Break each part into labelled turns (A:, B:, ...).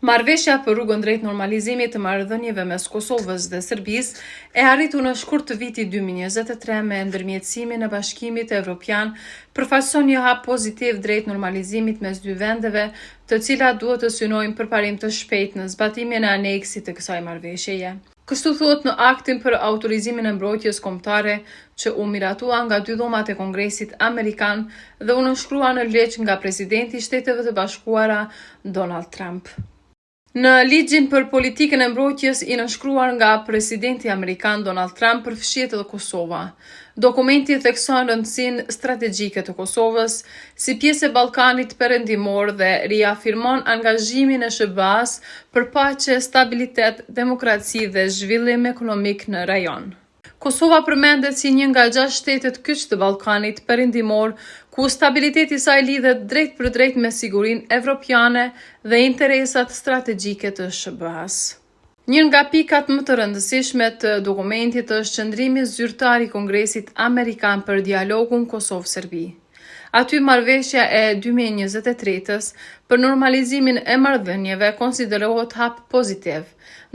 A: Marrëveshja për rrugën drejt normalizimit të marrëdhënieve mes Kosovës dhe Serbisë e arritur në shkurt të vitit 2023 me ndërmjetësimin e Bashkimit Evropian përfaqëson një hap pozitiv drejt normalizimit mes dy vendeve, të cilat duhet të synojnë përparim të shpejtë në zbatimin e aneksit të kësaj marrëveshjeje. Kështu thuhet në aktin për autorizimin e mbrojtjes kombëtare që u miratua nga dy dhomat e Kongresit Amerikan dhe u nënshkrua në ligj nga presidenti i Shteteve të Bashkuara Donald Trump. Në ligjin për politikën e mbrojtjes i nënshkruar nga presidenti amerikan Donald Trump përfshihet edhe Kosova. Dokumenti thekson rëndësinë strategjike të Kosovës si pjesë e Ballkanit Perëndimor dhe riafirmon angazhimin e SBA-s për paqe, stabilitet, demokraci dhe zhvillim ekonomik në rajon. Kosova përmendet si një nga 6 shtetet kyç të Ballkanit Perëndimor, ku stabiliteti i saj lidhet drejt për drejt me sigurinë evropiane dhe interesat strategjike të SBA-s. Një nga pikat më të rëndësishme të dokumentit është qëndrimi zyrtar i Kongresit Amerikan për dialogun Kosovë-Serbi. Aty marrëveshja e 2023-s për normalizimin e marrëdhënieve konsiderohet hap pozitiv,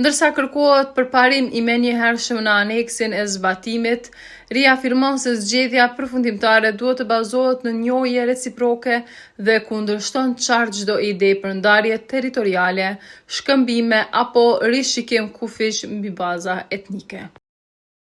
A: ndërsa kërkohet përparim i menjëhershëm në aneksin e zbatimit, riafirmon se zgjedhja përfundimtare duhet të bazohet në njohje reciproke dhe kundërshton qartë çdo ide për ndarje territoriale, shkëmbime apo rishikim kufish mbi baza etnike.